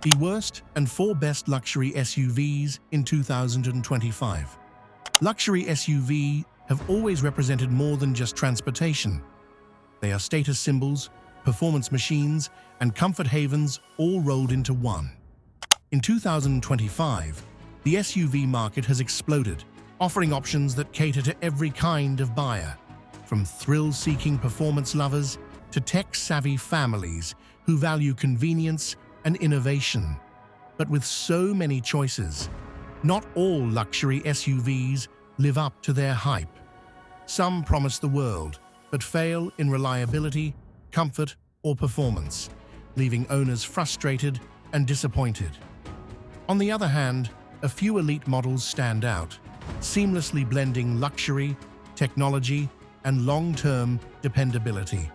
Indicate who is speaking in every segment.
Speaker 1: The worst and 4 best luxury SUVs in 2025. Luxury SUV have always represented more than just transportation. They are status symbols, performance machines, and comfort havens all rolled into one. In 2025, the SUV market has exploded, offering options that cater to every kind of buyer, from thrill-seeking performance lovers to tech-savvy families who value convenience and innovation. But with so many choices, not all luxury SUVs live up to their hype. Some promise the world, but fail in reliability, comfort, or performance, leaving owners frustrated and disappointed. On the other hand, a few elite models stand out, seamlessly blending luxury, technology, and long-term dependability.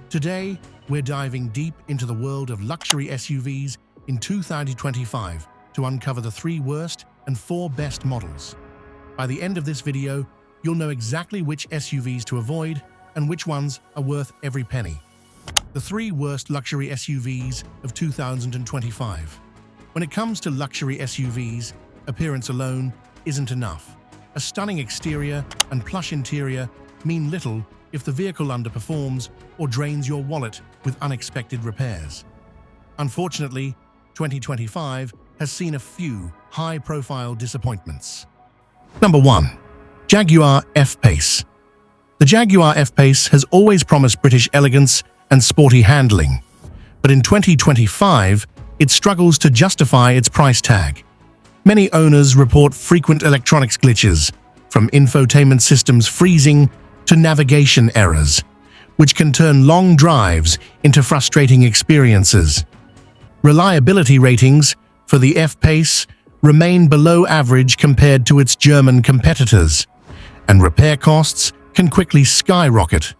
Speaker 1: Today, we're diving deep into the world of luxury SUVs in 2025 to uncover the 3 worst and 4 best models. By the end of this video, you'll know exactly which SUVs to avoid and which ones are worth every penny. The 3 worst luxury SUVs of 2025. When it comes to luxury SUVs, appearance alone isn't enough. A stunning exterior and plush interior mean little if the vehicle underperforms or drains your wallet with unexpected repairs. Unfortunately, 2025 has seen a few high-profile disappointments. Number 1. Jaguar F-Pace. The Jaguar F-Pace has always promised British elegance and sporty handling, but in 2025, it struggles to justify its price tag. Many owners report frequent electronics glitches, from infotainment systems freezing to navigation errors, which can turn long drives into frustrating experiences. Reliability ratings for the F-Pace remain below average compared to its German competitors, and repair costs can quickly skyrocket.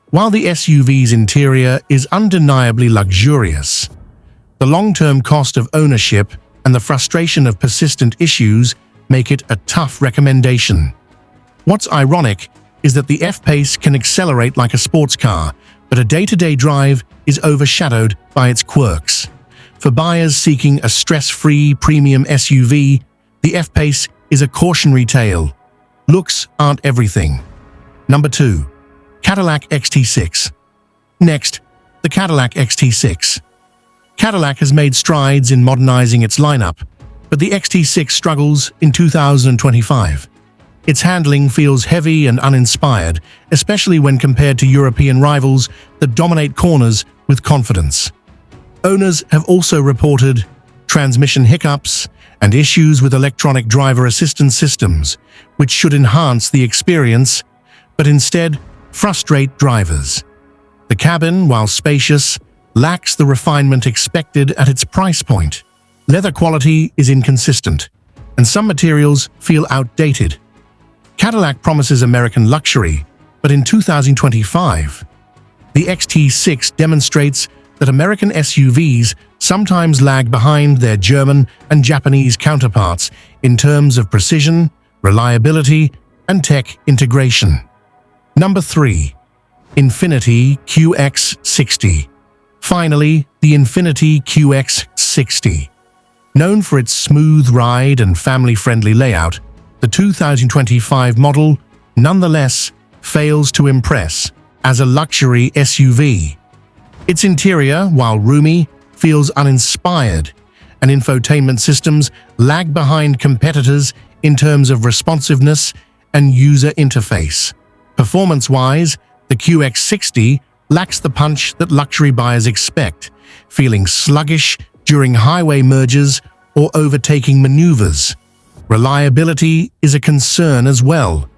Speaker 1: While the SUV's interior is undeniably luxurious, the long-term cost of ownership and the frustration of persistent issues make it a tough recommendation. What's ironic is that the F-Pace can accelerate like a sports car, but a day-to-day drive is overshadowed by its quirks. For buyers seeking a stress-free premium SUV, the F-Pace is a cautionary tale. Looks aren't everything. Number 2. Cadillac XT6. Next, the Cadillac XT6. Cadillac has made strides in modernizing its lineup, but the XT6 struggles in 2025. Its handling feels heavy and uninspired, especially when compared to European rivals that dominate corners with confidence. Owners have also reported transmission hiccups and issues with electronic driver assistance systems, which should enhance the experience, but instead frustrate drivers. The cabin, while spacious, lacks the refinement expected at its price point. Leather quality is inconsistent, and some materials feel outdated. Cadillac promises American luxury, but in 2025, the XT6 demonstrates that American SUVs sometimes lag behind their German and Japanese counterparts in terms of precision, reliability, and tech integration. Number 3. Infiniti QX60. Finally, the Infiniti QX60. Known for its smooth ride and family-friendly layout, the 2025 model nonetheless fails to impress as a luxury SUV. Its interior, while roomy, feels uninspired, and infotainment systems lag behind competitors in terms of responsiveness and user interface. Performance-wise, the QX60 lacks the punch that luxury buyers expect, feeling sluggish during highway merges or overtaking maneuvers. Reliability is a concern as well,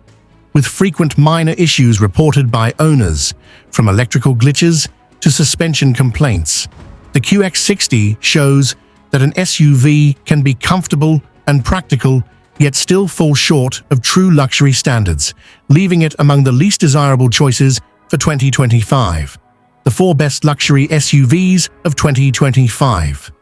Speaker 1: with frequent minor issues reported by owners, from electrical glitches to suspension complaints. The QX60 shows that an SUV can be comfortable and practical, yet still fall short of true luxury standards, leaving it among the least desirable choices for 2025. The 4 best luxury SUVs of 2025.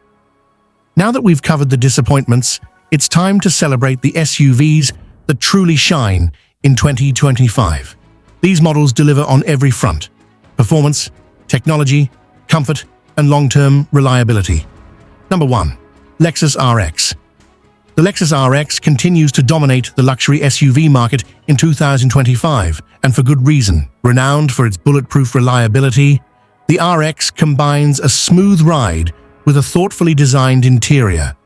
Speaker 1: Now that we've covered the disappointments, it's time to celebrate the SUVs that truly shine in 2025. These models deliver on every front: performance, technology, comfort, and long-term reliability. Number 1. Lexus RX. The Lexus RX continues to dominate the luxury SUV market in 2025, and for good reason. Renowned for its bulletproof reliability, the RX combines a smooth ride with a thoughtfully designed interior.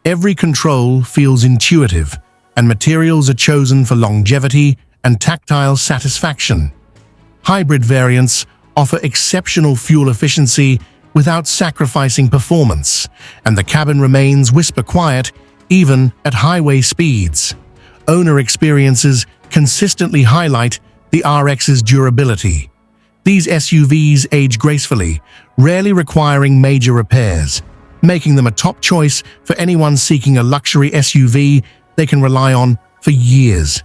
Speaker 1: Every control feels intuitive, and materials are chosen for longevity and tactile satisfaction. Hybrid variants offer exceptional fuel efficiency without sacrificing performance, and the cabin remains whisper quiet even at highway speeds. Owner experiences consistently highlight the RX's durability. These SUVs age gracefully, rarely requiring major repairs, making them a top choice for anyone seeking a luxury SUV they can rely on for years.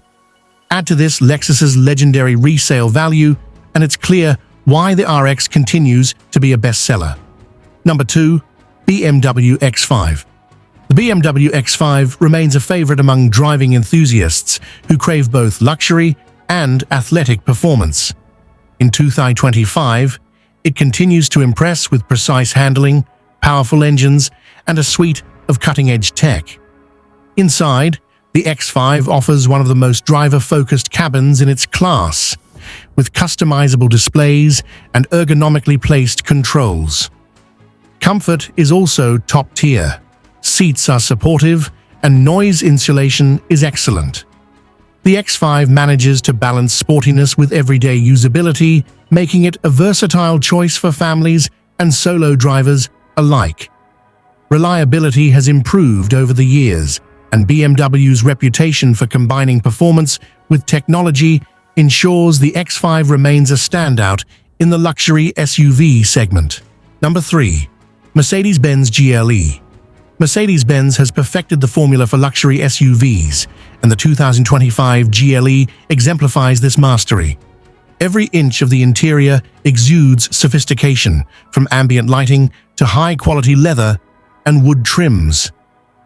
Speaker 1: Add to this Lexus's legendary resale value, and it's clear why the RX continues to be a bestseller. Number 2. BMW X5. The BMW X5 remains a favorite among driving enthusiasts who crave both luxury and athletic performance. In 2025, it continues to impress with precise handling, powerful engines, and a suite of cutting-edge tech. Inside, the X5 offers one of the most driver-focused cabins in its class, with customizable displays and ergonomically placed controls. Comfort is also top-tier. Seats are supportive, and noise insulation is excellent. The X5 manages to balance sportiness with everyday usability, making it a versatile choice for families and solo drivers alike. Reliability has improved over the years, and BMW's reputation for combining performance with technology ensures the X5 remains a standout in the luxury SUV segment. Number 3. Mercedes-Benz GLE. Mercedes-Benz has perfected the formula for luxury SUVs, and the 2025 GLE exemplifies this mastery. Every inch of the interior exudes sophistication, from ambient lighting to high-quality leather and wood trims.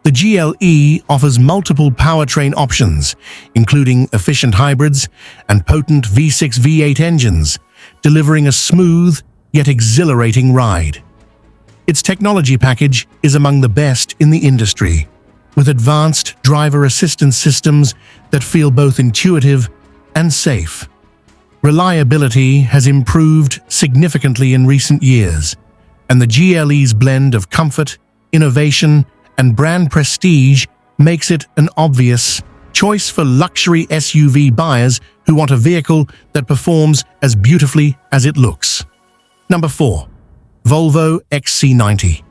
Speaker 1: The GLE offers multiple powertrain options, including efficient hybrids and potent V6 V8 engines, delivering a smooth yet exhilarating ride. Its technology package is among the best in the industry, with advanced driver assistance systems that feel both intuitive and safe. Reliability has improved significantly in recent years, and the GLE's blend of comfort, innovation, and brand prestige makes it an obvious choice for luxury SUV buyers who want a vehicle that performs as beautifully as it looks. Number 4. Volvo XC90.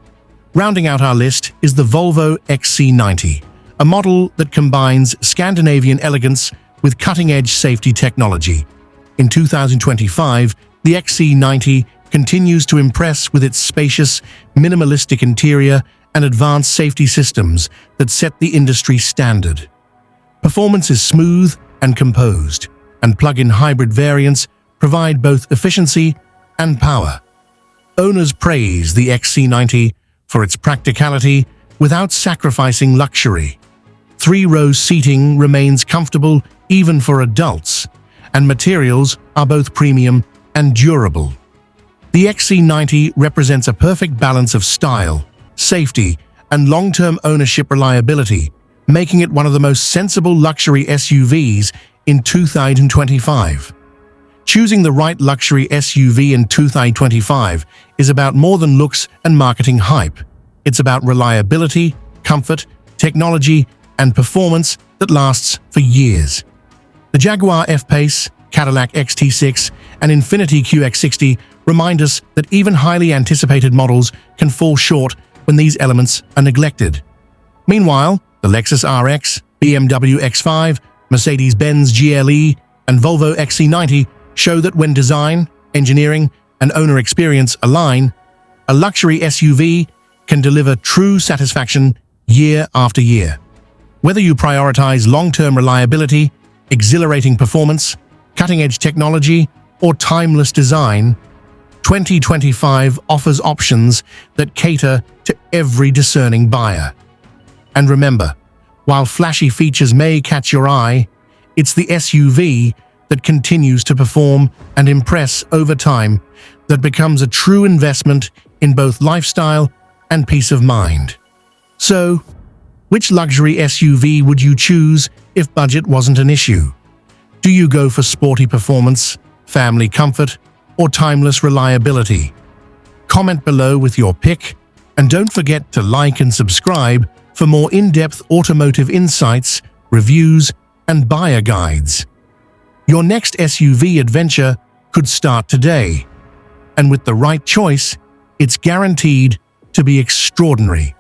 Speaker 1: Rounding out our list is the Volvo XC90, a model that combines Scandinavian elegance with cutting-edge safety technology. In 2025, the XC90 continues to impress with its spacious, minimalistic interior and advanced safety systems that set the industry standard. Performance is smooth and composed, and plug-in hybrid variants provide both efficiency and power. Owners praise the XC90 for its practicality without sacrificing luxury. 3-row seating remains comfortable even for adults, and materials are both premium and durable. The XC90 represents a perfect balance of style, safety, and long-term ownership reliability, making it one of the most sensible luxury SUVs in 2025. Choosing the right luxury SUV in 2025 is about more than looks and marketing hype. It's about reliability, comfort, technology, and performance that lasts for years. The Jaguar F-Pace, Cadillac XT6, and Infiniti QX60 remind us that even highly anticipated models can fall short when these elements are neglected. Meanwhile, the Lexus RX, BMW X5, Mercedes-Benz GLE, and Volvo XC90 show that when design, engineering, and owner experience align, a luxury SUV can deliver true satisfaction year after year. Whether you prioritize long-term reliability, exhilarating performance, cutting-edge technology, or timeless design, 2025 offers options that cater to every discerning buyer. And remember, while flashy features may catch your eye, it's the SUV that continues to perform and impress over time that becomes a true investment in both lifestyle and peace of mind. So, which luxury SUV would you choose if budget wasn't an issue? Do you go for sporty performance, family comfort, or timeless reliability? Comment below with your pick, and don't forget to like and subscribe for more in-depth automotive insights, reviews, and buyer guides. Your next SUV adventure could start today, and with the right choice, it's guaranteed to be extraordinary.